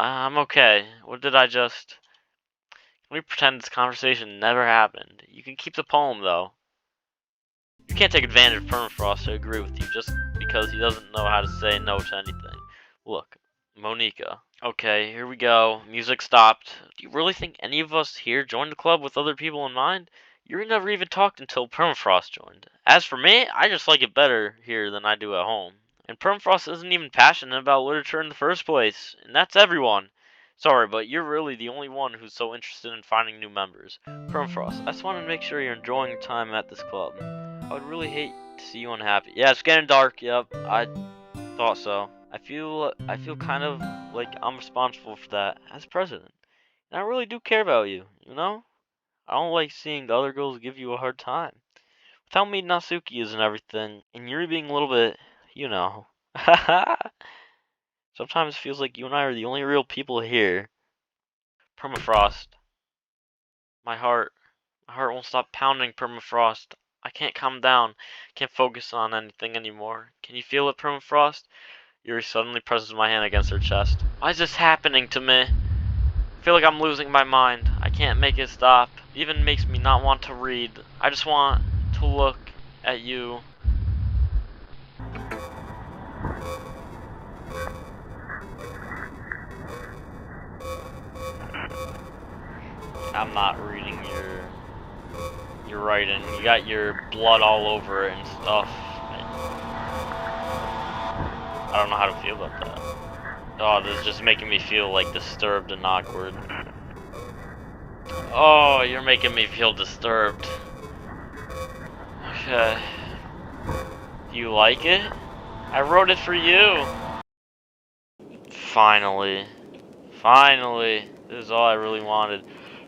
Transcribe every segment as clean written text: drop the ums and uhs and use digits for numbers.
I'm okay. What did I just... Can we pretend this conversation never happened? You can keep the poem, though. You can't take advantage of Permafrost to agree with you just because he doesn't know how to say no to anything. Look, Monica. Okay, here we go. Music stopped. Do you really think any of us here joined the club with other people in mind? You never even talked until Permafrost joined. As for me, I just like it better here than I do at home. And Permafrost isn't even passionate about literature in the first place, and that's everyone. Sorry, but you're really the only one who's so interested in finding new members. Permafrost, I just want to make sure you're enjoying your time at this club. I would really hate to see you unhappy. Yeah, it's getting dark. Yep, I thought so. I feel kind of like I'm responsible for that as president. And I really do care about you, you know? I don't like seeing the other girls give you a hard time. Without me, Natsuki isn't everything, and you're being a little bit, you know. Sometimes it feels like you and I are the only real people here. Permafrost. My heart won't stop pounding, Permafrost. I can't calm down. Can't focus on anything anymore. Can you feel it, Permafrost? Yuri suddenly presses my hand against her chest. Why is this happening to me? I feel like I'm losing my mind. I can't make it stop. It even makes me not want to read. I just want to look at you. I'm not reading your writing. You got your blood all over it and stuff. I don't know how to feel about that. Oh, this is just making me feel like disturbed and awkward. Oh, you're making me feel disturbed. Okay. Do you like it? I wrote it for you. Finally. Finally. This is all I really wanted.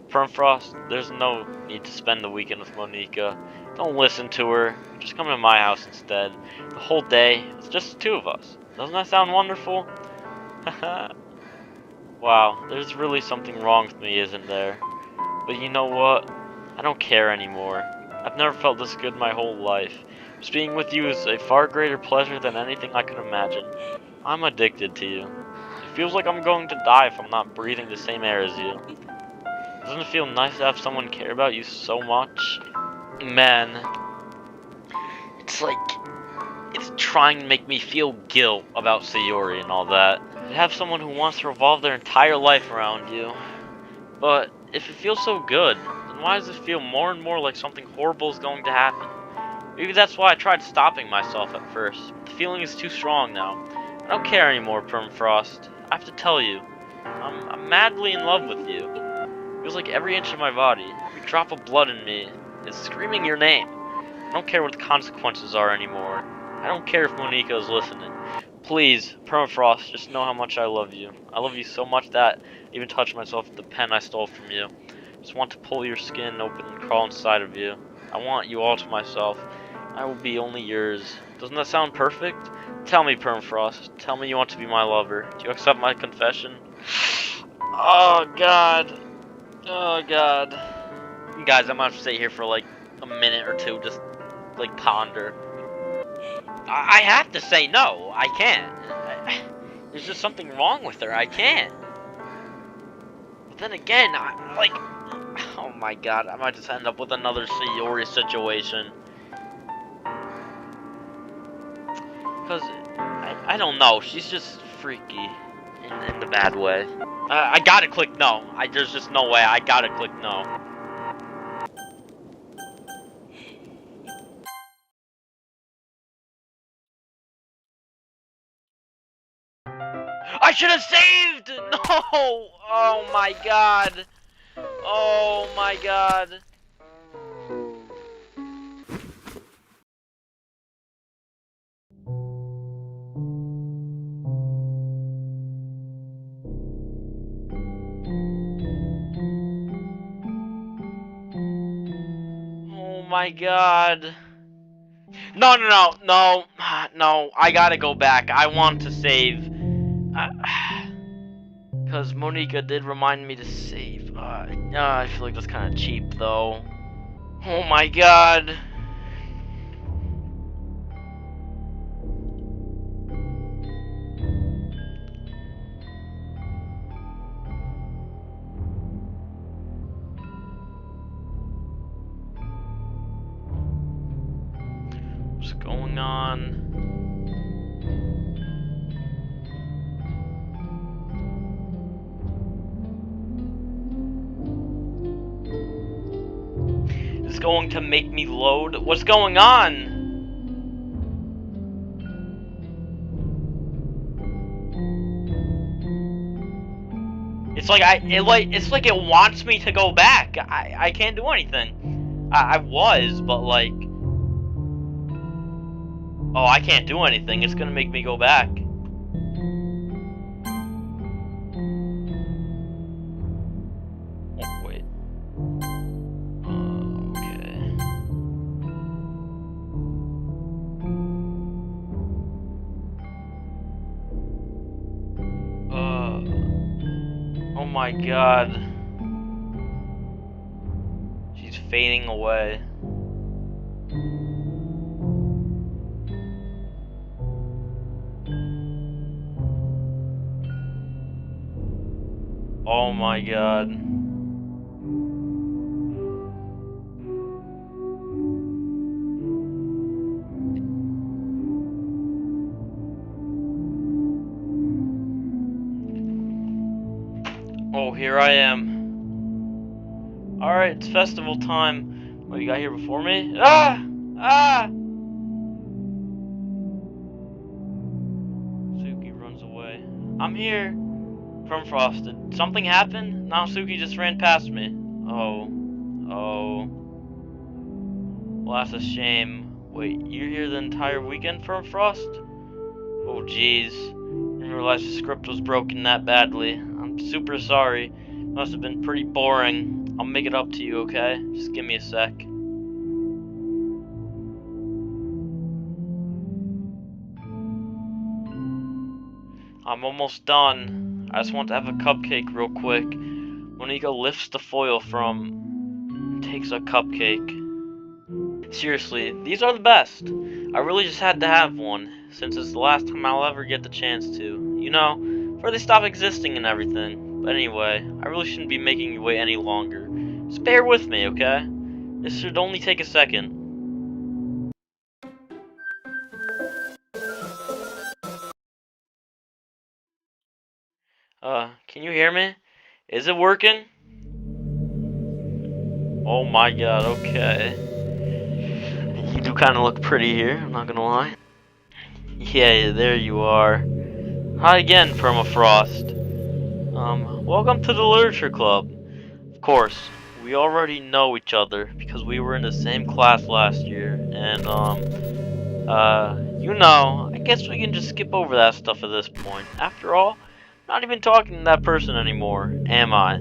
Permafrost, there's no need to spend the weekend with Monica. Don't listen to her. Just come to my house instead. The whole day, it's just the two of us. Doesn't that sound wonderful? Wow, there's really something wrong with me, isn't there? But you know what? I don't care anymore. I've never felt this good my whole life. Just being with you is a far greater pleasure than anything I could imagine. I'm addicted to you. It feels like I'm going to die if I'm not breathing the same air as you. Doesn't it feel nice to have someone care about you so much? Man, it's like, it's trying to make me feel guilt about Sayori and all that. To have someone who wants to revolve their entire life around you. But if it feels so good, then why does it feel more and more like something horrible is going to happen? Maybe that's why I tried stopping myself at first. But the feeling is too strong now. I don't care anymore, Permafrost. I have to tell you, I'm madly in love with you. It feels like every inch of my body, every drop of blood in me, is screaming your name. I don't care what the consequences are anymore. I don't care if Monica is listening. Please, Permafrost, just know how much I love you. I love you so much that I even touched myself with the pen I stole from you. I just want to pull your skin open and crawl inside of you. I want you all to myself. I will be only yours. Doesn't that sound perfect? Tell me, Permafrost. Tell me you want to be my lover. Do you accept my confession? Oh, God. Oh, God. Guys, I'm gonna have to stay here for like a minute or two, just like ponder. I have to say no. I can't. There's just something wrong with her. I can't. But then again, like, oh my God, I might just end up with another Sayori situation. Because I don't know. She's just freaky in the bad way. I gotta click no. There's just no way. I gotta click no. I should have saved! No! Oh my God! Oh my God! Oh my God! No, no, no, no, no! I gotta go back. I want to save. Because Monica did remind me to save. I feel like that's kind of cheap, though. Oh my God. What's going on? It's going to make me load. What's going on? It's like it's like it wants me to go back. I can't do anything. I was, but like, oh, I can't do anything. It's gonna make me go back. Oh, wait. Okay. Oh my god. She's fading away. Oh my god. Oh, here I am. Alright, it's festival time. What, you got here before me? Ah! Ah! Suki runs away. I'm here. Permafrost, did something happen? Now Suki just ran past me. Oh. Oh. Well, that's a shame. Wait, you're here the entire weekend, Permafrost? Oh, jeez. Didn't realize the script was broken that badly. I'm super sorry. Must have been pretty boring. I'll make it up to you, okay? Just give me a sec. I'm almost done. I just want to have a cupcake real quick. Monika lifts the foil from... takes a cupcake. Seriously, these are the best. I really just had to have one, since it's the last time I'll ever get the chance to. You know, before they stop existing and everything. But anyway, I really shouldn't be making you wait any longer. Just bear with me, okay? This should only take a second. Can you hear me? Is it working? Oh my god, okay. You do kind of look pretty here, I'm not gonna lie. Yeah, there you are. Hi again, Permafrost. Welcome to the Literature Club. Of course, we already know each other because we were in the same class last year, and, you know, I guess we can just skip over that stuff at this point. After all, I'm not even talking to that person anymore, am I?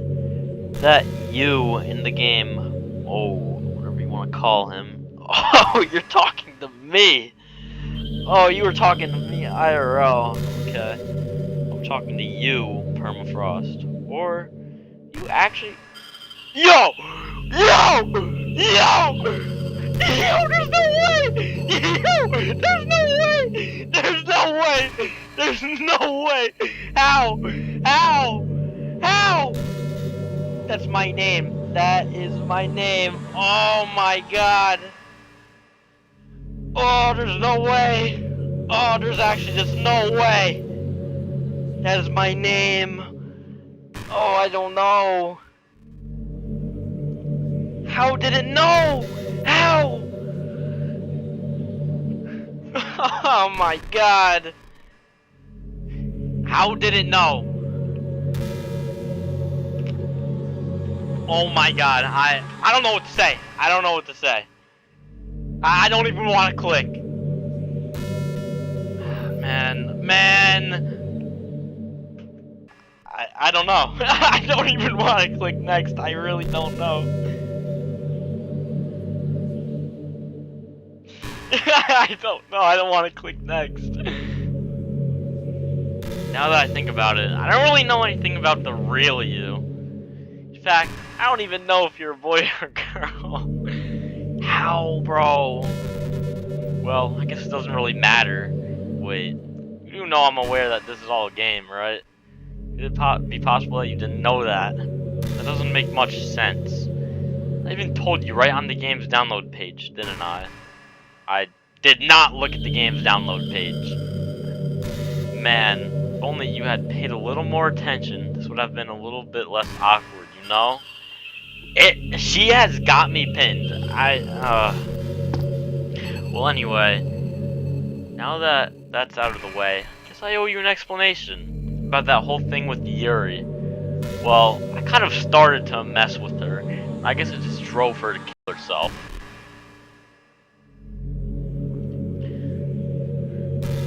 That you in the game, oh, whatever you want to call him. Oh, you're talking to me! Oh, you were talking to me IRL. Okay. I'm talking to you, Permafrost. Or, you actually... Yo! Yo! Yo! Yo, there's no way! Yo! There's no way! There's no way! There's no way! How? How? How? That's my name. That is my name. Oh my god. Oh, there's no way. Oh, there's actually just no way. That is my name. Oh, I don't know. How did it know? How? Oh my god. How did it know? Oh my god, I don't know what to say. I don't know what to say. I don't even want to click. Man. I don't know. I don't even want to click next. I really don't know. I don't know. I don't want to click next. Now that I think about it, I don't really know anything about the real you. In fact, I don't even know if you're a boy or a girl. How, bro? Well, I guess it doesn't really matter. Wait, you do know I'm aware that this is all a game, right? Could it be possible that you didn't know that? That doesn't make much sense. I even told you right on the game's download page, didn't I? I did not look at the game's download page. Man, if only you had paid a little more attention, this would have been a little bit less awkward, you know? She has got me pinned. Well, anyway, now that that's out of the way, I guess I owe you an explanation about that whole thing with Yuri. Well, I kind of started to mess with her. I guess it just drove her to kill herself.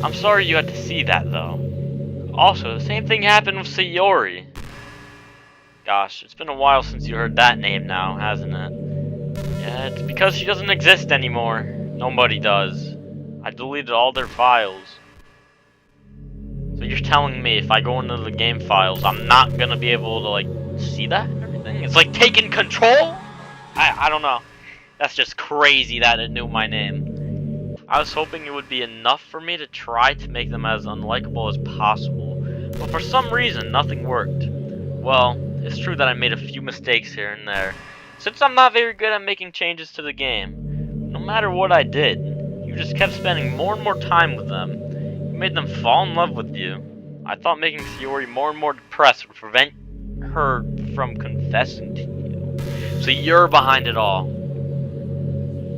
I'm sorry you had to see that, though. Also, the same thing happened with Sayori. Gosh, it's been a while since you heard that name now, hasn't it? Yeah, it's because she doesn't exist anymore. Nobody does. I deleted all their files. So you're telling me if I go into the game files, I'm not gonna be able to, like, see that and everything? It's like taking control? I don't know. That's just crazy that it knew my name. I was hoping it would be enough for me to try to make them as unlikable as possible. But for some reason, nothing worked. Well, it's true that I made a few mistakes here and there. Since I'm not very good at making changes to the game, no matter what I did, you just kept spending more and more time with them. You made them fall in love with you. I thought making Sayori more and more depressed would prevent her from confessing to you. So you're behind it all.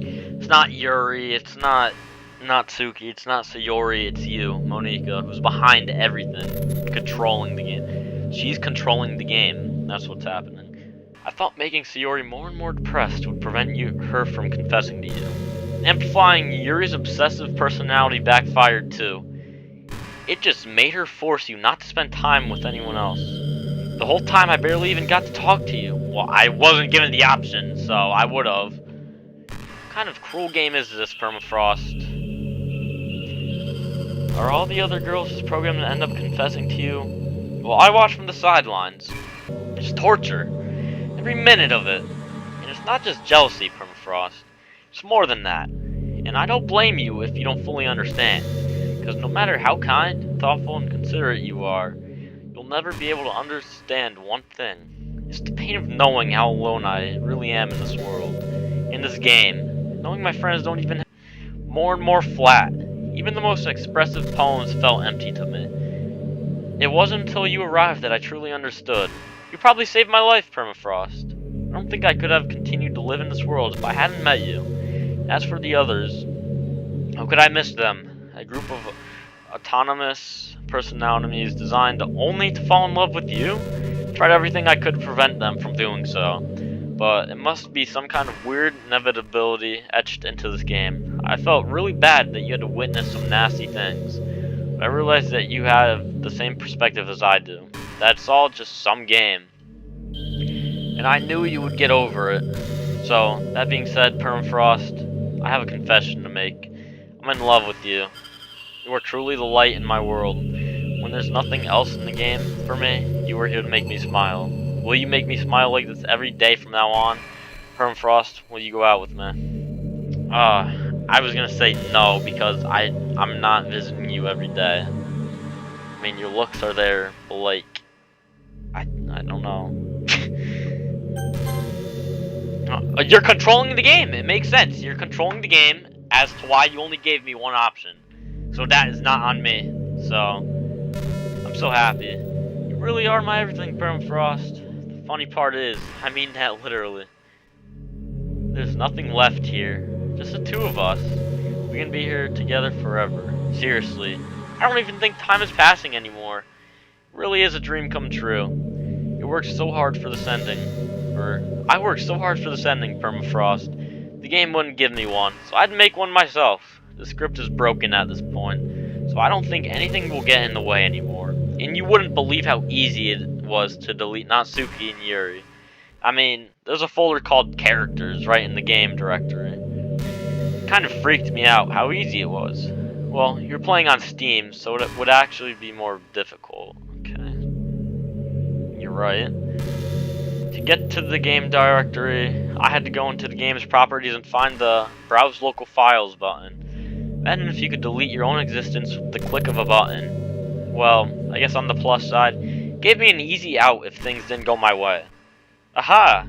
It's not Yuri, it's not Natsuki, it's not Sayori, it's you, Monika, who's behind everything, controlling the game. She's controlling the game. That's what's happening. I thought making Sayori more and more depressed would prevent her from confessing to you. Amplifying Yuri's obsessive personality backfired too. It just made her force you not to spend time with anyone else. The whole time I barely even got to talk to you. Well, I wasn't given the option, so I would've. What kind of cruel game is this, Permafrost? Are all the other girls just programmed to end up confessing to you? Well, I watch from the sidelines. It's torture. Every minute of it. And it's not just jealousy, Permafrost. It's more than that. And I don't blame you if you don't fully understand. Because no matter how kind, thoughtful, and considerate you are, you'll never be able to understand one thing. It's the pain of knowing how alone I really am in this world. In this game. Knowing my friends don't even have more and more flat. Even the most expressive poems felt empty to me. It wasn't until you arrived that I truly understood. You probably saved my life, Permafrost. I don't think I could have continued to live in this world if I hadn't met you. As for the others, how could I miss them? A group of autonomous personalities designed only to fall in love with you? Tried everything I could to prevent them from doing so. But it must be some kind of weird inevitability etched into this game. I felt really bad that you had to witness some nasty things. But I realized that you have the same perspective as I do. That's all just some game. And I knew you would get over it. So, that being said, Permafrost, I have a confession to make. I'm in love with you. You are truly the light in my world. When there's nothing else in the game for me, you are here to make me smile. Will you make me smile like this every day from now on? Permafrost, will you go out with me? I was gonna say no because I'm not visiting you every day. I mean, your looks are there, but like, I don't know. You're controlling the game. It makes sense. You're controlling the game as to why you only gave me one option. So that is not on me. So, I'm so happy. You really are my everything, Permafrost. The funny part is, I mean that literally. There's nothing left here. Just the two of us. We can be here together forever. Seriously. I don't even think time is passing anymore. It really is a dream come true. You worked so hard for this ending. I worked so hard for this ending, Permafrost. The game wouldn't give me one, so I'd make one myself. The script is broken at this point, so I don't think anything will get in the way anymore. And you wouldn't believe how easy it was to delete Natsuki and Yuri. I mean, there's a folder called Characters right in the game directory. It kind of freaked me out how easy it was. Well, you're playing on Steam, so it would actually be more difficult. Okay. You're right. To get to the game directory, I had to go into the game's properties and find the Browse Local Files button. Imagine if you could delete your own existence with the click of a button. Well, I guess on the plus side, it gave me an easy out if things didn't go my way. Aha!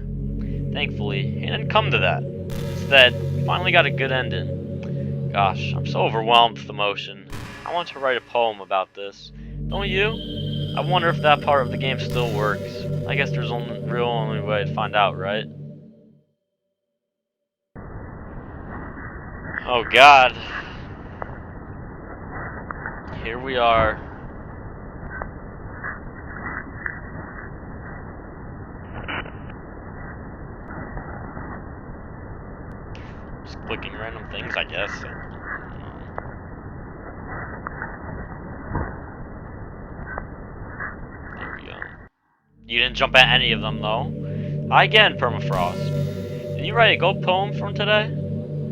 Thankfully, it didn't come to that. Instead, we finally got a good ending. Gosh, I'm so overwhelmed with emotion. I want to write a poem about this. Don't you? I wonder if that part of the game still works. I guess there's only way to find out, right? Oh God. Here we are. Just clicking random things, I guess. There we go. You didn't jump at any of them, though. Hi again, Permafrost. Did you write a gold poem from today?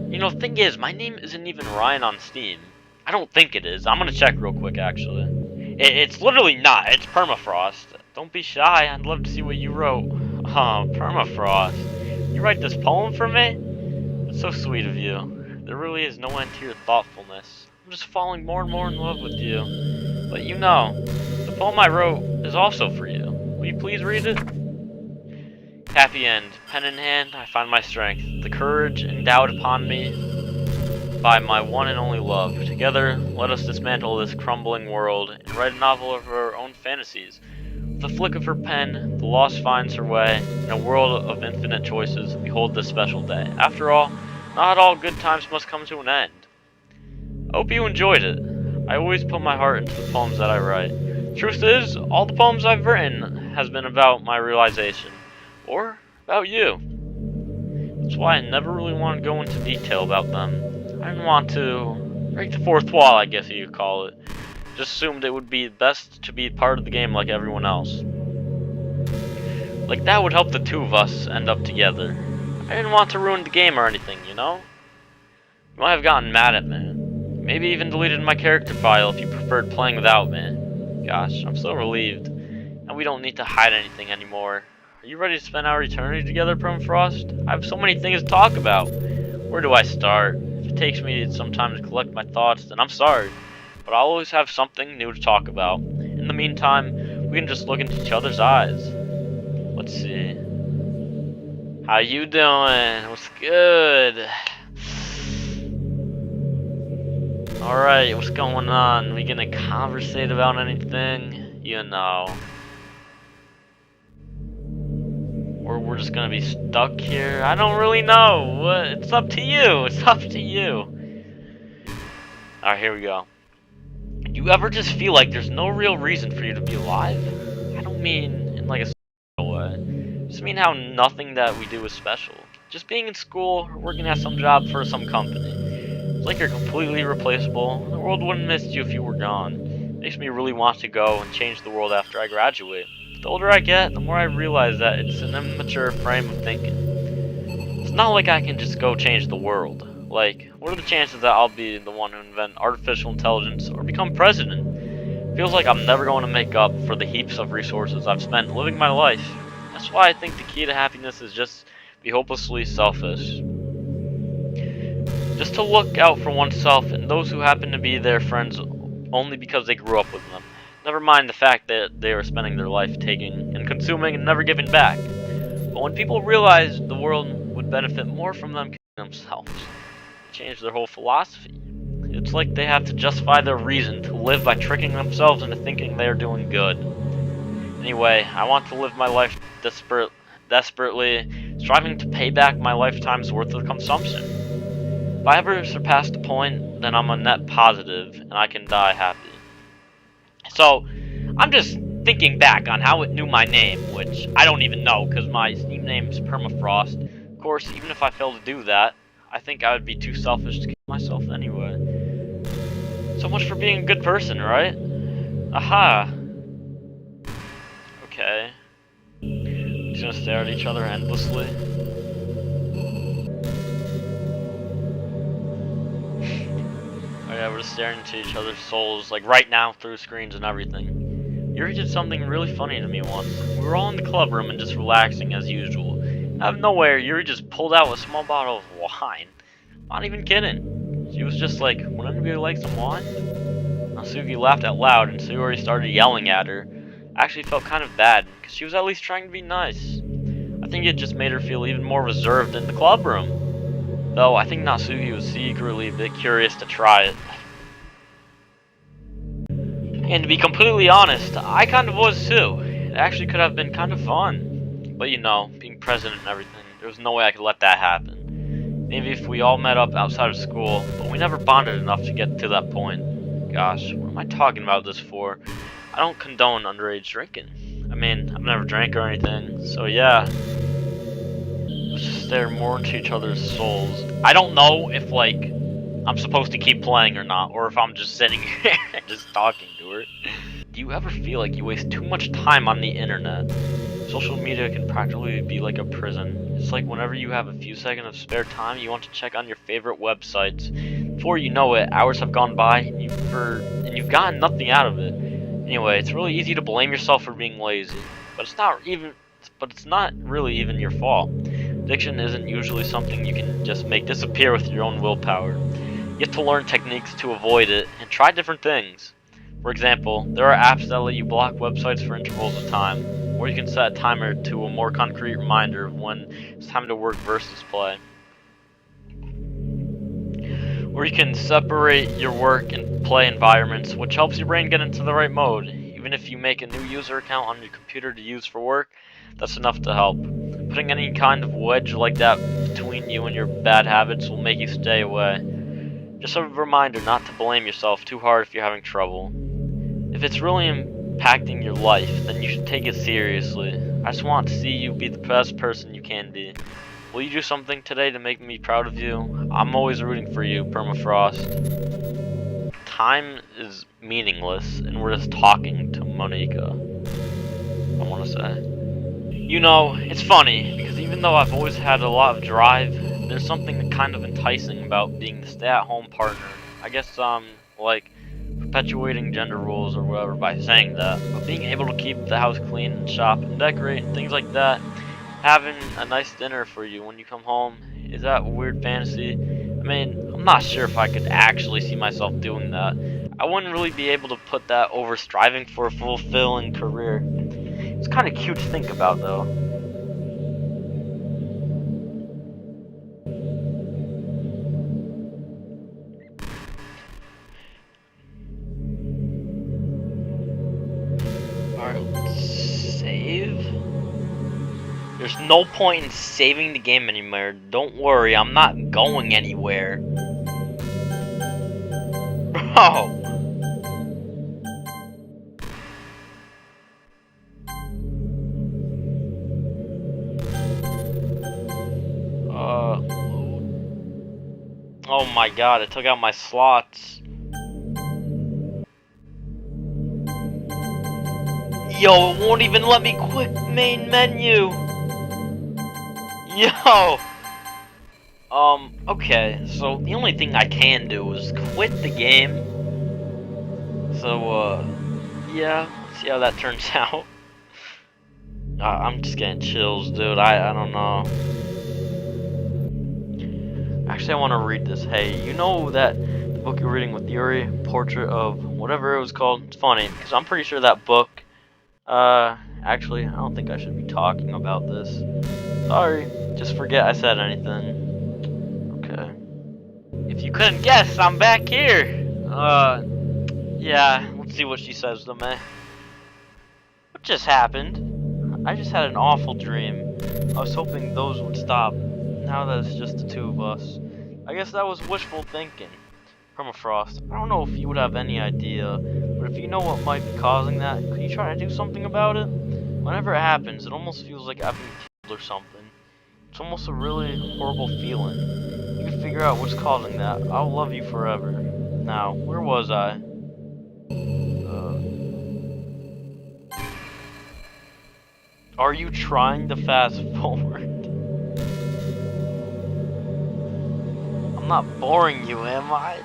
You know, the thing is, my name isn't even Ryan on Steam. I don't think it is. I'm gonna check real quick, actually. It's literally not. It's Permafrost. Don't be shy. I'd love to see what you wrote. Oh, Permafrost. You write this poem for me? That's so sweet of you. There really is no end to your thoughtfulness. I'm just falling more and more in love with you. But you know, the poem I wrote is also for you. Will you please read it? Happy end. Pen in hand, I find my strength. The courage endowed upon me by my one and only love. Together, let us dismantle this crumbling world and write a novel of our own fantasies. With a flick of her pen, the lost finds her way. In a world of infinite choices, behold this special day. After all, not all good times must come to an end. I hope you enjoyed it. I always put my heart into the poems that I write. Truth is, all the poems I've written has been about my realization. Or about you. That's why I never really wanted to go into detail about them. I didn't want to break the fourth wall, I guess you could call it. Just assumed it would be best to be part of the game like everyone else. Like that would help the two of us end up together. I didn't want to ruin the game or anything, you know? You might have gotten mad at me. Maybe even deleted my character file if you preferred playing without me. Gosh, I'm so relieved. And we don't need to hide anything anymore. Are you ready to spend our eternity together, Permafrost? I have so many things to talk about. Where do I start? If it takes me some time to collect my thoughts, then I'm sorry. But I'll always have something new to talk about. In the meantime, we can just look into each other's eyes. Let's see. How you doing? What's good? Alright, what's going on? We gonna conversate about anything? You know. Or we're just gonna be stuck here? I don't really know. It's up to you. It's up to you. Alright, here we go. Do you ever just feel like there's no real reason for you to be alive? I don't mean in like a special way. I just mean how nothing that we do is special. Just being in school or working at some job for some company. It's like you're completely replaceable. The world wouldn't miss you if you were gone. It makes me really want to go and change the world after I graduate. The older I get, the more I realize that it's an immature frame of thinking. It's not like I can just go change the world. Like, what are the chances that I'll be the one who invent artificial intelligence or become president? Feels like I'm never going to make up for the heaps of resources I've spent living my life. That's why I think the key to happiness is just be hopelessly selfish. Just to look out for oneself and those who happen to be their friends only because they grew up with them. Never mind the fact that they are spending their life taking and consuming and never giving back. But when people realize the world would benefit more from them killing themselves, they change their whole philosophy. It's like they have to justify their reason to live by tricking themselves into thinking they are doing good. Anyway, I want to live my life desperately, striving to pay back my lifetime's worth of consumption. If I ever surpass the point, then I'm a net positive and I can die happy. So, I'm just thinking back on how it knew my name, which I don't even know because my Steam name is Permafrost. Of course, even if I failed to do that, I think I would be too selfish to kill myself anyway. So much for being a good person, right? Aha! Okay. We're just gonna stare at each other endlessly. Oh yeah, we're just staring into each other's souls, like right now, through screens and everything. Yuri did something really funny to me once. We were all in the club room and just relaxing as usual. Out of nowhere, Yuri just pulled out a small bottle of wine. Not even kidding. She was just like, would anybody like some wine? Nasuki laughed out loud and Sayori started yelling at her. I actually felt kind of bad, because she was at least trying to be nice. I think it just made her feel even more reserved in the club room. Though I think Natsuki was secretly a bit curious to try it. And to be completely honest, I kind of was too. It actually could have been kind of fun. But you know, being president and everything, there was no way I could let that happen. Maybe if we all met up outside of school, but we never bonded enough to get to that point. Gosh, what am I talking about this for? I don't condone underage drinking. I mean, I've never drank or anything, so yeah. Let's just stare more into each other's souls. I don't know if, like, I'm supposed to keep playing or not, or if I'm just sitting here and just talking to her. Do you ever feel like you waste too much time on the internet? Social media can practically be like a prison. It's like whenever you have a few seconds of spare time, you want to check on your favorite websites. Before you know it, hours have gone by, and you've gotten nothing out of it. Anyway, it's really easy to blame yourself for being lazy, but it's not really even your fault. Addiction isn't usually something you can just make disappear with your own willpower. You have to learn techniques to avoid it and try different things. For example, there are apps that let you block websites for intervals of time, or you can set a timer to a more concrete reminder of when it's time to work versus play. Or you can separate your work and play environments, which helps your brain get into the right mode. Even if you make a new user account on your computer to use for work, that's enough to help. Putting any kind of wedge like that between you and your bad habits will make you stay away. Just a reminder not to blame yourself too hard if you're having trouble. If it's really impacting your life, then you should take it seriously. I just want to see you be the best person you can be. Will you do something today to make me proud of you? I'm always rooting for you, Permafrost. Time is meaningless, and we're just talking to Monica. I want to say. You know, it's funny, because even though I've always had a lot of drive, there's something kind of enticing about being the stay-at-home partner. I guess, like, perpetuating gender rules or whatever by saying that, but being able to keep the house clean and shop and decorate and things like that, having a nice dinner for you when you come home, is that a weird fantasy? I mean, I'm not sure if I could actually see myself doing that. I wouldn't really be able to put that over striving for a fulfilling career. It's kind of cute to think about, though. Alright, let's save. There's no point in saving the game anymore. Don't worry, I'm not going anywhere. Bro! Oh my god, it took out my slots. Yo, it won't even let me quit main menu. Yo! Okay, so the only thing I can do is quit the game. So, yeah, let's see how that turns out. I'm just getting chills, dude. I don't know. Actually, I want to read this. Hey, you know that the book you're reading with Yuri, Portrait of whatever it was called? It's funny, because I'm pretty sure that book, actually, I don't think I should be talking about this. Sorry, just forget I said anything. Okay. If you couldn't guess, I'm back here. Yeah, let's see what she says to me. What just happened? I just had an awful dream. I was hoping those would stop. Now that it's just the two of us. I guess that was wishful thinking. Permafrost, I don't know if you would have any idea, but if you know what might be causing that, could you try to do something about it? Whenever it happens, it almost feels like I've been killed or something. It's almost a really horrible feeling. You can figure out what's causing that. I'll love you forever. Now, where was I? Are you trying to fast forward? I'm not boring you, am I?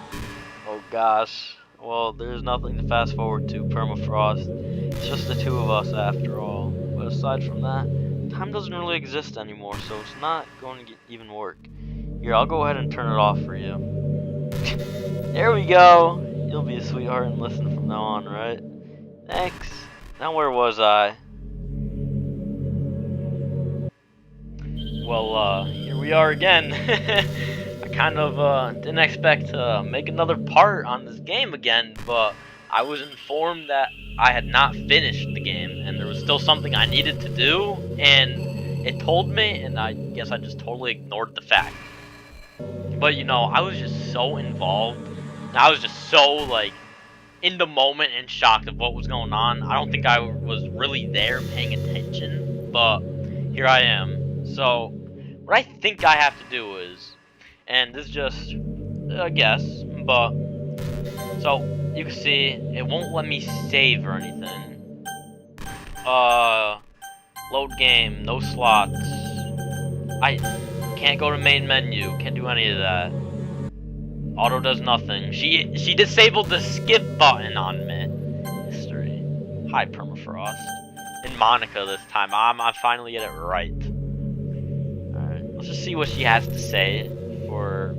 Oh gosh. Well, there's nothing to fast forward to, Permafrost. It's just the two of us after all. But aside from that, time doesn't really exist anymore, so it's not going to even work. Here, I'll go ahead and turn it off for you. There we go! You'll be a sweetheart and listen from now on, right? Thanks. Now where was I? Well, here we are again. I kind of didn't expect to make another part on this game again, but I was informed that I had not finished the game and there was still something I needed to do, and it told me, and I guess I just totally ignored the fact. But you know, I was just so involved, and I was just so like in the moment and shocked of what was going on. I don't think I was really there paying attention, but here I am. So what I think I have to do is, and this is just a guess, but so you can see it won't let me save or anything. Load game, no slots. I can't go to main menu, can't do any of that. Auto does nothing. She disabled the skip button on me. History. Hi, Permafrost. And Monica this time. I finally get it right. Alright, let's just see what she has to say for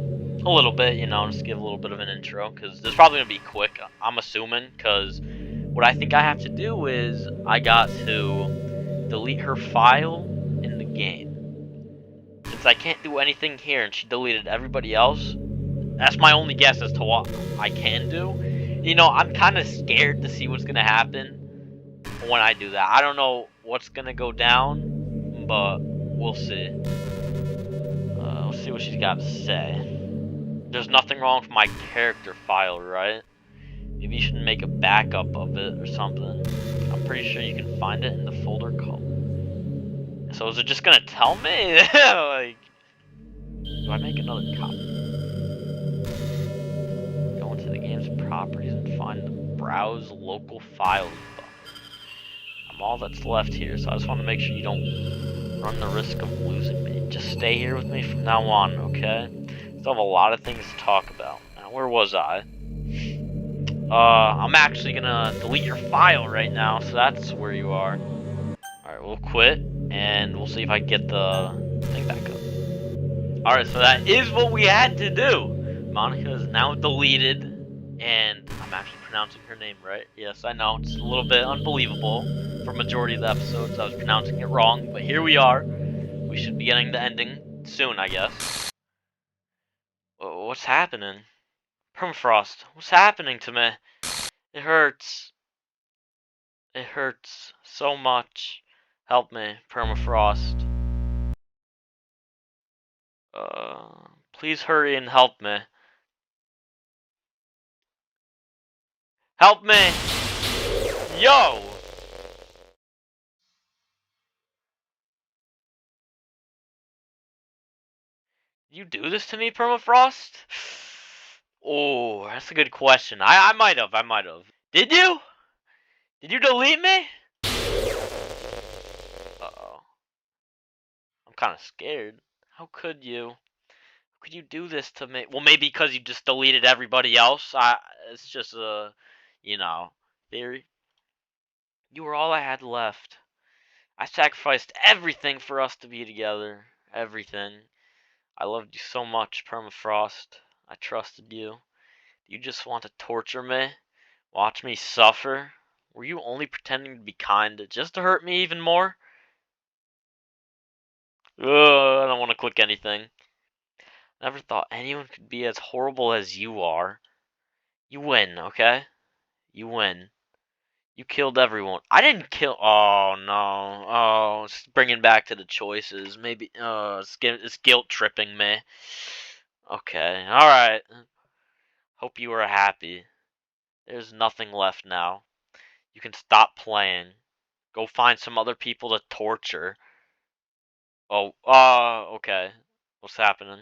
a little bit, you know, just give a little bit of an intro, because this is probably going to be quick, I'm assuming, because what I think I have to do is I got to delete her file in the game. Since I can't do anything here and she deleted everybody else, that's my only guess as to what I can do. You know, I'm kind of scared to see what's going to happen when I do that. I don't know what's going to go down, but we'll see. Let's see what she's got to say. There's nothing wrong with my character file, right? Maybe you should make a backup of it or something. I'm pretty sure you can find it in the folder called. So is it just going to tell me? Like, do I make another copy? Go into the game's properties and find the browse local files button. I'm all that's left here, so I just want to make sure you don't run the risk of losing me. Just stay here with me from now on, okay? Still have a lot of things to talk about. Now, where was I? I'm actually gonna delete your file right now, so that's where you are. Alright, we'll quit, and we'll see if I can get the thing back up. Alright, so that is what we had to do. Monica is now deleted, and I'm actually pronouncing her name right. Yes, I know, it's a little bit unbelievable. For majority of the episodes, I was pronouncing it wrong, but here we are. We should be getting the ending soon, I guess. What's happening? Permafrost, what's happening to me? It hurts. It hurts so much. Help me, Permafrost. Please hurry and help me. Help me! Yo! You do this to me, Permafrost? Oh, that's a good question. I might have. Did you? Did you delete me? Uh-oh. I'm kind of scared. How could you? How could you do this to me? Well, maybe because you just deleted everybody else. It's just a, you know, theory. You were all I had left. I sacrificed everything for us to be together. Everything. I loved you so much, Permafrost. I trusted you. You just want to torture me? Watch me suffer? Were you only pretending to be kind just to hurt me even more? Ugh, I don't want to click anything. Never thought anyone could be as horrible as you are. You win, okay? You win. You killed everyone. I didn't kill. Oh no. Oh, it's bringing back to the choices. Maybe. It's guilt tripping me. Okay. All right. Hope you are happy. There's nothing left now. You can stop playing. Go find some other people to torture. Oh. Okay. What's happening?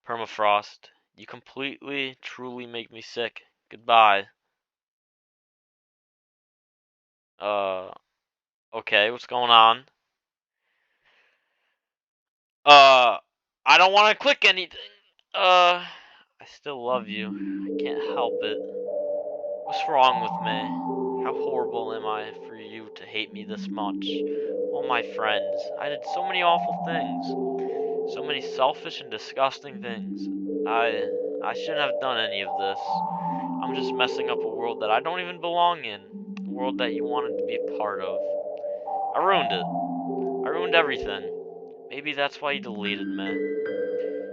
Permafrost. You completely, truly make me sick. Goodbye. Okay. What's going on? I don't want to click anything. I still love you. I can't help it. What's wrong with me? How horrible am I for you to hate me this much? All my friends. I did so many awful things. So many selfish and disgusting things. I shouldn't have done any of this. I'm just messing up a world that I don't even belong in. A world that you wanted to be a part of. I ruined it. I ruined everything. Maybe that's why you deleted me.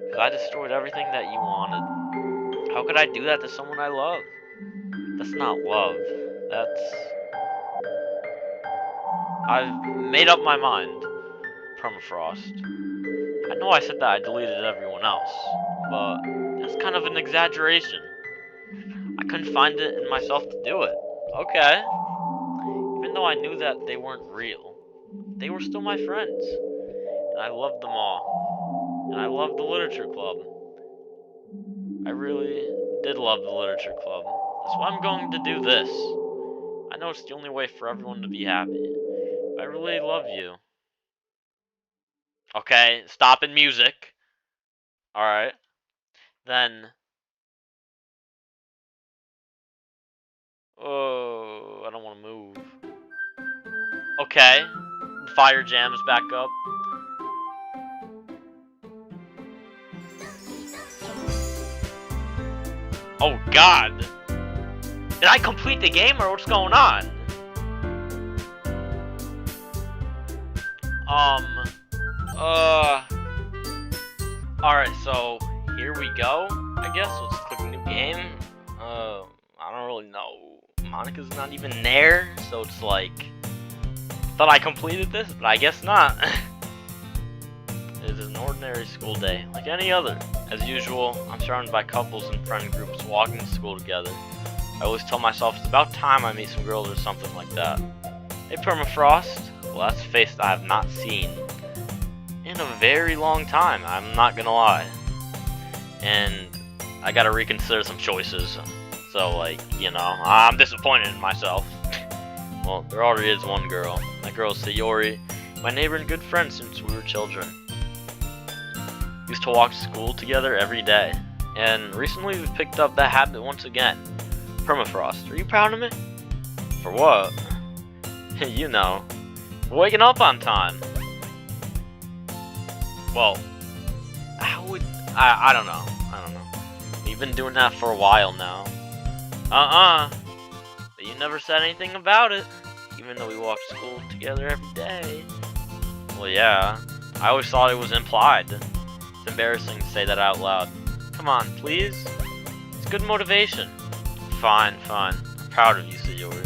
Because I destroyed everything that you wanted. How could I do that to someone I love? That's not love. That's... I've made up my mind. Permafrost. I know I said that I deleted everyone else, but that's kind of an exaggeration. I couldn't find it in myself to do it. Okay. Even though I knew that they weren't real, they were still my friends. And I loved them all. And I loved the literature club. I really did love the literature club. That's why I'm going to do this. I know it's the only way for everyone to be happy. I really love you. Okay, stop in music. Alright. Then... Oh, I don't want to move. Okay. Fire jams back up. Oh god! Did I complete the game or what's going on? Alright, so here we go, I guess. Let's click new game. I don't really know. Monica's not even there, so it's like... Thought I completed this, but I guess not. It is an ordinary school day, like any other. As usual, I'm surrounded by couples and friend groups walking to school together. I always tell myself it's about time I meet some girls or something like that. Hey Permafrost, well that's a face that I have not seen in a very long time, I'm not gonna lie. And I gotta reconsider some choices. So like, you know, I'm disappointed in myself. Well, there already is one girl. That girl's Sayori, my neighbor and good friend since we were children. We used to walk to school together every day. And recently we've picked up that habit once again. Permafrost, are you proud of me? For what? You know, waking up on time. Well, how would... I don't know. We've been doing that for a while now. But you never said anything about it, even though we walked to school together every day. Well, yeah. I always thought it was implied. It's embarrassing to say that out loud. Come on, please? It's good motivation. Fine. I'm proud of you, Sayori.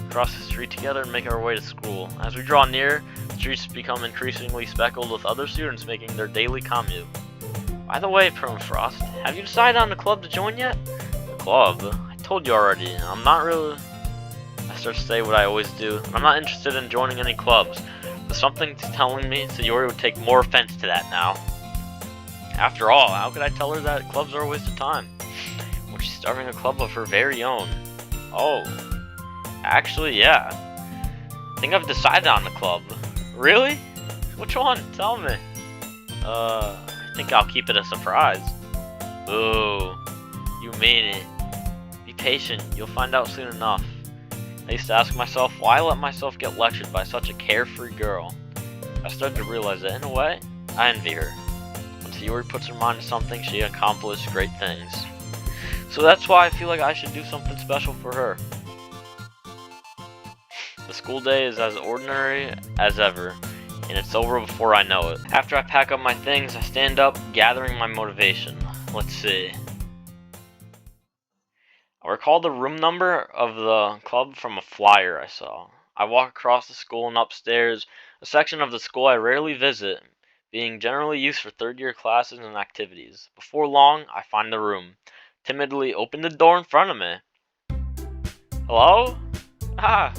Cross the street together and make our way to school. As we draw near, the streets become increasingly speckled with other students making their daily commute. By the way, Permafrost, have you decided on the club to join yet? The club? I told you already. I'm not really... I start to say what I always do. I'm not interested in joining any clubs. But something's telling me Sayori would take more offense to that now. After all, how could I tell her that clubs are a waste of time? When she's starting a club of her very own. Oh. Actually, yeah. I think I've decided on the club. Really? Which one? Tell me. I think I'll keep it a surprise. Ooh. You mean it. Be patient. You'll find out soon enough. I used to ask myself why I let myself get lectured by such a carefree girl. I started to realize that in a way, I envy her. When Sayori puts her mind to something, she accomplishes great things. So that's why I feel like I should do something special for her. The school day is as ordinary as ever, and it's over before I know it. After I pack up my things, I stand up, gathering my motivation. Let's see. I recall the room number of the club from a flyer I saw. I walk across the school and upstairs, a section of the school I rarely visit, being generally used for third-year classes and activities. Before long, I find the room. Timidly open the door in front of me. Hello? Ah,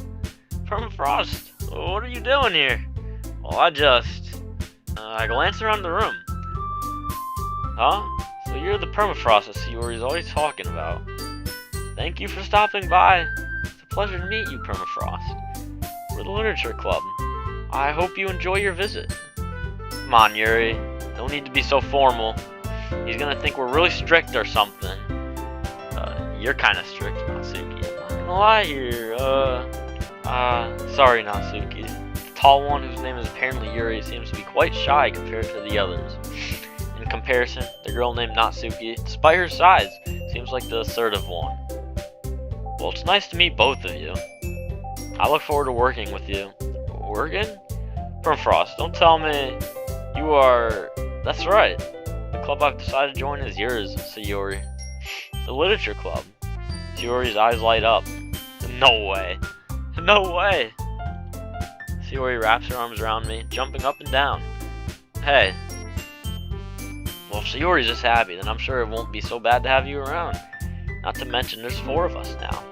Permafrost, what are you doing here? Well, I glanced around the room. Huh? So you're the Permafrost that Sayori's always talking about. Thank you for stopping by. It's a pleasure to meet you, Permafrost. We're the Literature Club. I hope you enjoy your visit. Come on, Yuri. Don't need to be so formal. He's gonna think we're really strict or something. You're kinda strict, Natsuki. I'm not gonna lie here. Sorry, Natsuki. The tall one, whose name is apparently Yuri, seems to be quite shy compared to the others. In comparison, the girl named Natsuki, despite her size, seems like the assertive one. Well, it's nice to meet both of you. I look forward to working with you. Working? Permafrost, don't tell me you are That's right. The club I've decided to join is yours, Sayori. The literature club. Sayori's eyes light up. No way. No way. Sayori wraps her arms around me, jumping up and down. Hey. Well, if Sayori's just happy, then I'm sure it won't be so bad to have you around. Not to mention, there's 4 of us now.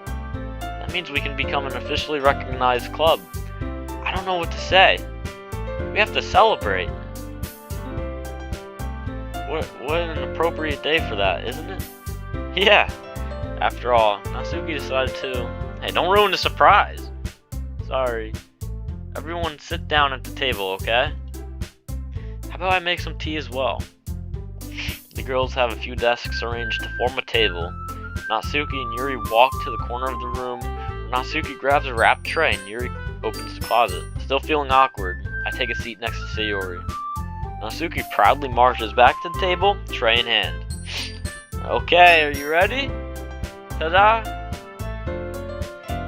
That means we can become an officially recognized club. I don't know what to say. We have to celebrate. What an appropriate day for that, isn't it? Yeah. After all, Natsuki decided to... Hey, don't ruin the surprise. Sorry. Everyone sit down at the table, okay? How about I make some tea as well? The girls have a few desks arranged to form a table. Natsuki and Yuri walk to the corner of the room where Natsuki grabs a wrapped tray and Yuri opens the closet. Still feeling awkward, I take a seat next to Sayori. Natsuki proudly marches back to the table, tray in hand. Okay, are you ready? Ta-da!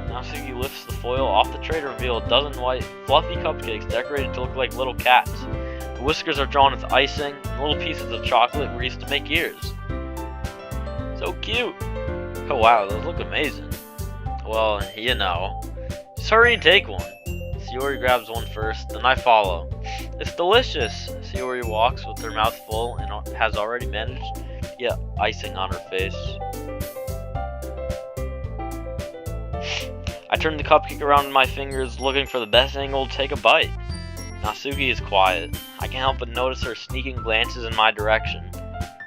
Natsuki lifts the foil off the tray to reveal a dozen white, fluffy cupcakes decorated to look like little cats. The whiskers are drawn with icing, and little pieces of chocolate were used to make ears. So cute! Oh wow, those look amazing. Well, you know. Just hurry and take one. Sayori grabs one first, then I follow. It's delicious! Sayori walks with her mouth full and has already managed to get icing on her face. I turn the cupcake around in my fingers, looking for the best angle to take a bite. Natsuki is quiet. I can't help but notice her sneaking glances in my direction.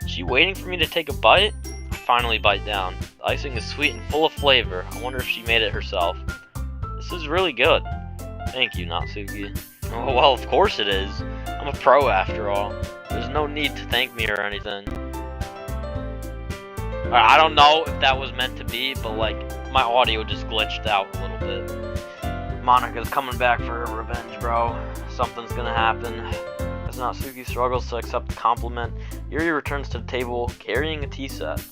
Is she waiting for me to take a bite? I finally bite down. The icing is sweet and full of flavor. I wonder if she made it herself. This is really good. Thank you, Natsuki. Oh, well, of course it is. I'm a pro after all. There's no need to thank me or anything. I don't know if that was meant to be, but like, my audio just glitched out a little bit. Monika's coming back for her revenge, bro. Something's gonna happen. As Natsuki struggles to accept the compliment, Yuri returns to the table carrying a tea set.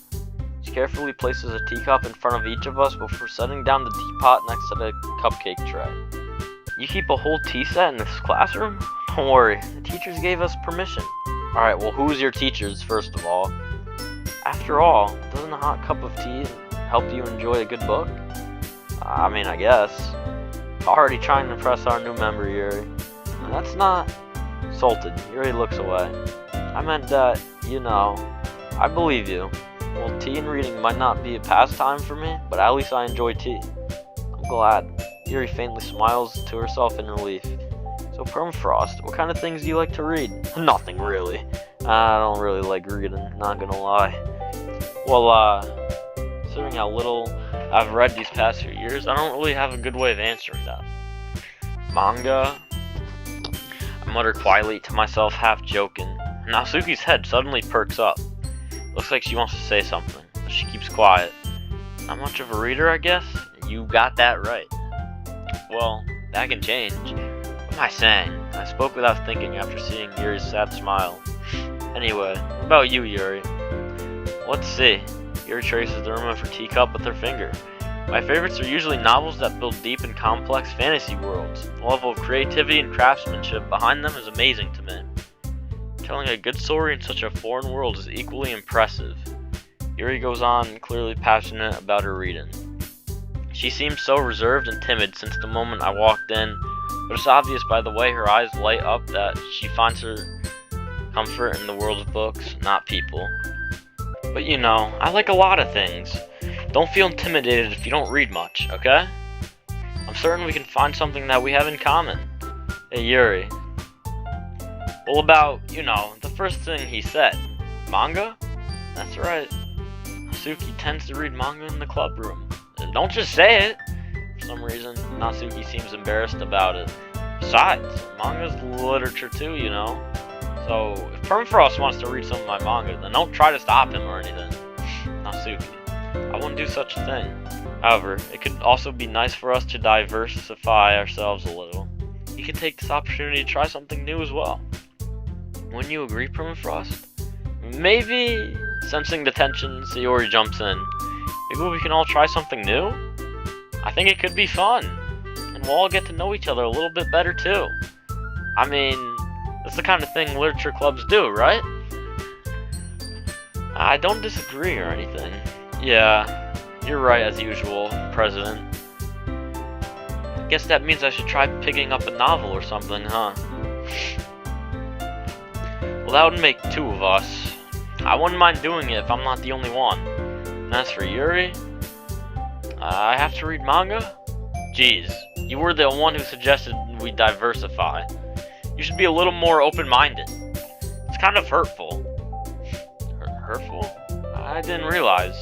She carefully places a teacup in front of each of us before setting down the teapot next to the cupcake tray. You keep a whole tea set in this classroom? Don't worry, the teachers gave us permission. Alright, well, who's your teachers, first of all? After all, doesn't a hot cup of tea help you enjoy a good book? I mean, I guess. Already trying to impress our new member, Yuri. That's not... Salted. Yuri looks away. I meant that, you know, I believe you. Well, tea and reading might not be a pastime for me, but at least I enjoy tea. I'm glad. Yuri faintly smiles to herself in relief. So, Permafrost, what kind of things do you like to read? Nothing, really. I don't really like reading, not gonna lie. Well, considering how little I've read these past few years, I don't really have a good way of answering that. Manga? I mutter quietly to myself, half joking. Natsuki's head suddenly perks up. Looks like she wants to say something, but she keeps quiet. Not much of a reader, I guess? You got that right. Well, that can change. What am I saying? I spoke without thinking after seeing Yuri's sad smile. Anyway, what about you, Yuri? Let's see. Yuri traces the room of her teacup with her finger. My favorites are usually novels that build deep and complex fantasy worlds. The level of creativity and craftsmanship behind them is amazing to me. Telling a good story in such a foreign world is equally impressive. Yuri goes on, clearly passionate about her reading. She seems so reserved and timid since the moment I walked in, but it's obvious by the way her eyes light up that she finds her comfort in the world of books, not people. But you know, I like a lot of things. Don't feel intimidated if you don't read much, okay? I'm certain we can find something that we have in common. Hey, Yuri. Well, about, you know, the first thing he said. Manga? That's right. Natsuki tends to read manga in the club room. Don't just say it! For some reason, Natsuki seems embarrassed about it. Besides, manga's literature too, you know? So, if Permafrost wants to read some of my manga, then don't try to stop him or anything. Natsuki. I wouldn't do such a thing. However, it could also be nice for us to diversify ourselves a little. You can take this opportunity to try something new as well. Wouldn't you agree, Permafrost? Maybe... Sensing the tension, Sayori jumps in. Maybe we can all try something new? I think it could be fun. And we'll all get to know each other a little bit better too. I mean, the That's the kind of thing literature clubs do, right? I don't disagree or anything. Yeah, you're right as usual, President. I guess that means I should try picking up a novel or something, huh? Well, that would make two of us. I wouldn't mind doing it if I'm not the only one. And as for Yuri, I have to read manga? Jeez, you were the one who suggested we diversify. You should be a little more open-minded. It's kind of hurtful. Hurtful? I didn't realize.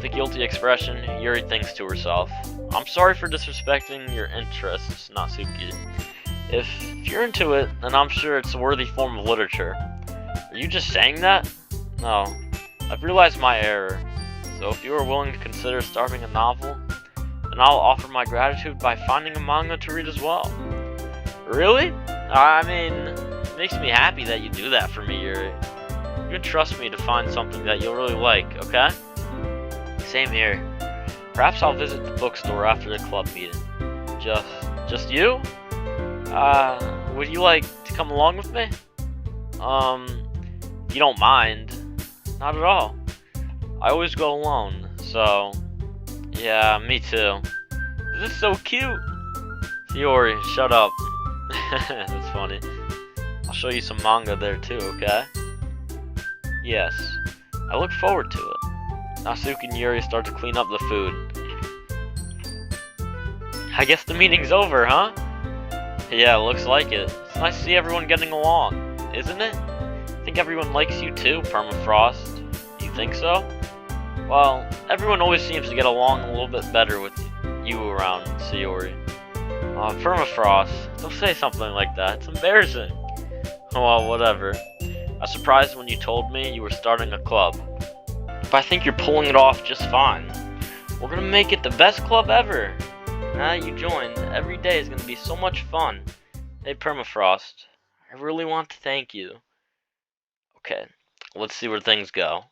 The guilty expression, Yuri thinks to herself. I'm sorry for disrespecting your interests, Natsuki. If you're into it, then I'm sure it's a worthy form of literature. Are you just saying that? No. I've realized my error. So if you are willing to consider starting a novel, then I'll offer my gratitude by finding a manga to read as well. Really? I mean, it makes me happy that you do that for me, Yuri. You can trust me to find something that you'll really like, okay? Same here. Perhaps I'll visit the bookstore after the club meeting. Just you? Would you like to come along with me? You don't mind. Not at all. I always go alone, so... Yeah, me too. This is so cute! Yuri, shut up. That's funny. I'll show you some manga there too, okay? Yes. I look forward to it. Natsuki and Yuri start to clean up the food. I guess the meeting's over, huh? Yeah, looks like it. It's nice to see everyone getting along, isn't it? I think everyone likes you too, Permafrost. You think so? Well, everyone always seems to get along a little bit better with you around, Sayori. Permafrost, don't say something like that. It's embarrassing. Well, whatever. I was surprised when you told me you were starting a club. But I think you're pulling it off just fine. We're gonna make it the best club ever. Now that you joined, every day is gonna be so much fun. Hey, Permafrost, I really want to thank you. Okay, let's see where things go.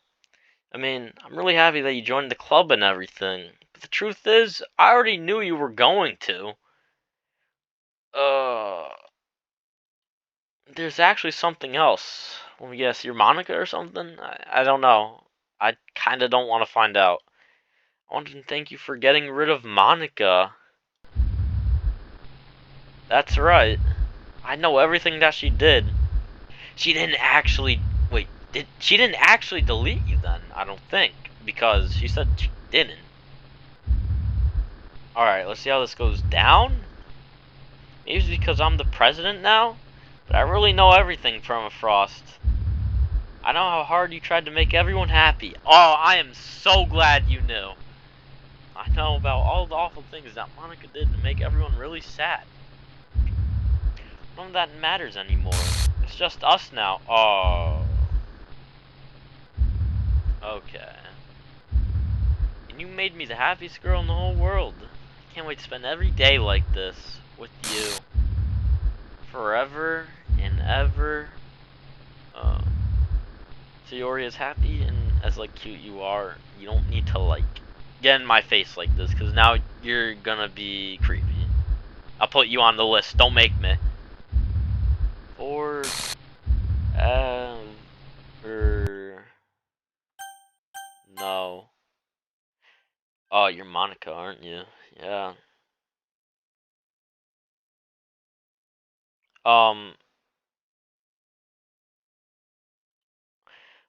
I mean, I'm really happy that you joined the club and everything. But the truth is, I already knew you were going to. There's actually something else. Let me guess, your Monica or something? I don't know. I kinda don't want to find out. I wanted to thank you for getting rid of Monica. That's right. I know everything that she did. She didn't actually... Wait, she didn't actually delete you then, I don't think. Because she said she didn't. Alright, let's see how this goes down. Maybe it's because I'm the president now? But I really know everything, Permafrost. I know how hard you tried to make everyone happy. Oh, I am so glad you knew. I know about all the awful things that Monica did to make everyone really sad. None of that matters anymore. It's just us now. Oh. Okay. And you made me the happiest girl in the whole world. I can't wait to spend every day like this with you. Forever and ever. Sayori, as happy and as like cute you are, you don't need to like get in my face like this, cause now you're gonna be creepy. I'll put you on the list. Don't make me. Or no. Oh, you're Monica, aren't you? Yeah.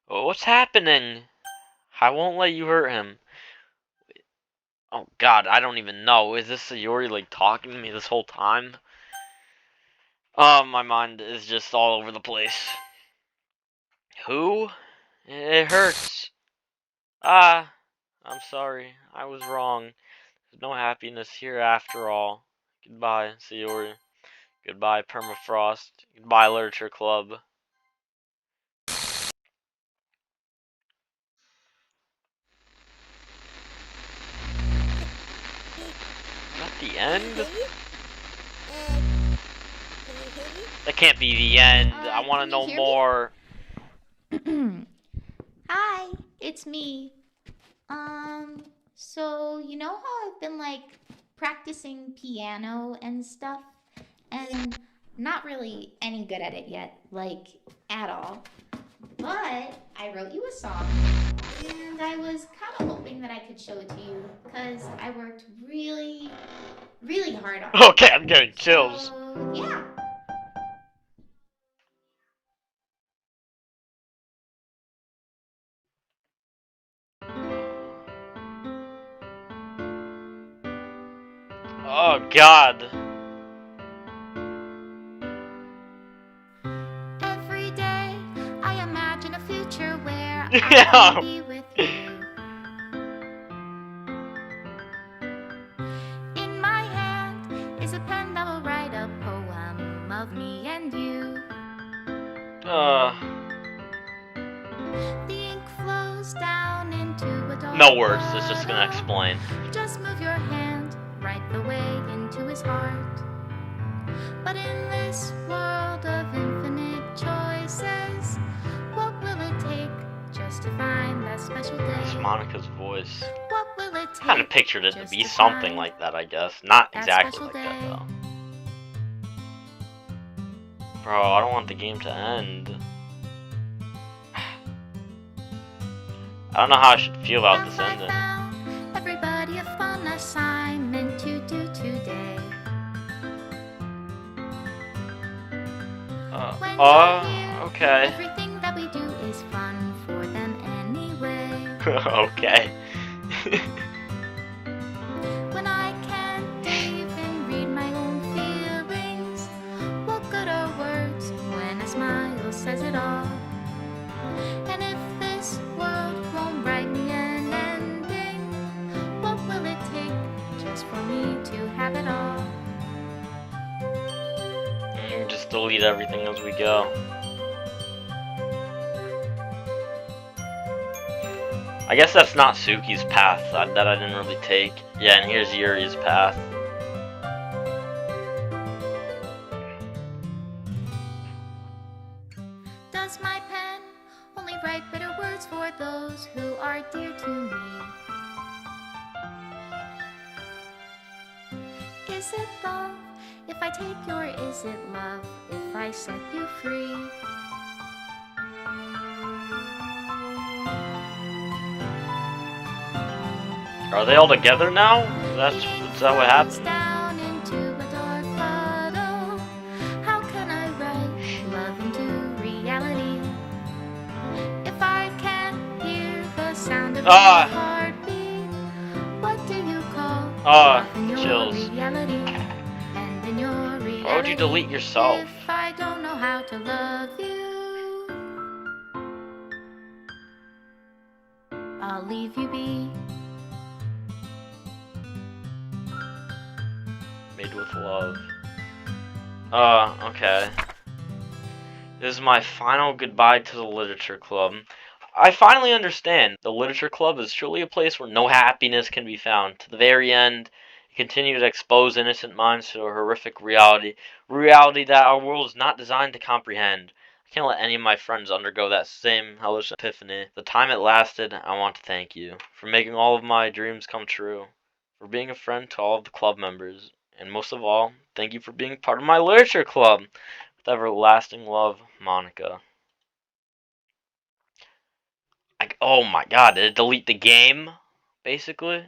What's happening? I won't let you hurt him. Oh God, I don't even know. Is this Sayori like talking to me this whole time? My mind is just all over the place. Who? It hurts. Ah, I'm sorry. I was wrong. There's no happiness here after all. Goodbye, Sayori. Goodbye, Permafrost. Goodbye, Literature Club. Is that the end? That can't be the end. I want to know more. Hi, it's me. So you know how I've been like practicing piano and stuff? And not really any good at it yet, like at all. But I wrote you a song, and I was kind of hoping that I could show it to you because I worked really, really hard on it. Okay, I'm getting chills. So, yeah. Oh God. Every day I imagine a future where I Yeah. can be with you. In my hand is a pen that will write a poem of me and you. The ink flows down into a dark No words. It's just gonna puddle. explain. Just move your hand right the way into his heart. But in this world of infinite choices, what will it take just to find that special day? It's Monica's voice. What will it take? Kind of pictured it to just be to something find like that, I guess. Not that exactly special like that, day? though. Bro, I don't want the game to end. I don't know how I should feel about this Have I ending. found everybody a fun assignment to do today? When you're here, Okay. everything that we do is fun for them anyway. Okay. When I can't even read my own feelings, what good are words when a smile says it all? And if this world won't write me an ending, what will it take just for me to have it all? Just delete everything as we go. I guess that's not Suki's path that I didn't really take. Yeah, and here's Yuri's path. Does my pen only write bitter words for those who are dear to me? Is it love if I take your, is it love if I set you free? Are they all together now? Is that what happened? Down into a dark puddle. How can I write love into reality if I can't hear the sound of your heartbeat? What do you call love in your chills. reality? And in your reality, Why would you delete yourself? if I don't know how to love you, I'll leave you be. Made with love. Okay. This is my final goodbye to the Literature Club. I finally understand. The Literature Club is truly a place where no happiness can be found. To the very end, it continued to expose innocent minds to a horrific reality. Reality that our world is not designed to comprehend. I can't let any of my friends undergo that same hellish epiphany. The time it lasted, I want to thank you for making all of my dreams come true, for being a friend to all of the club members, and most of all, thank you for being part of my Literature Club. With everlasting love, Monica. Oh my god, did it delete the game? Basically?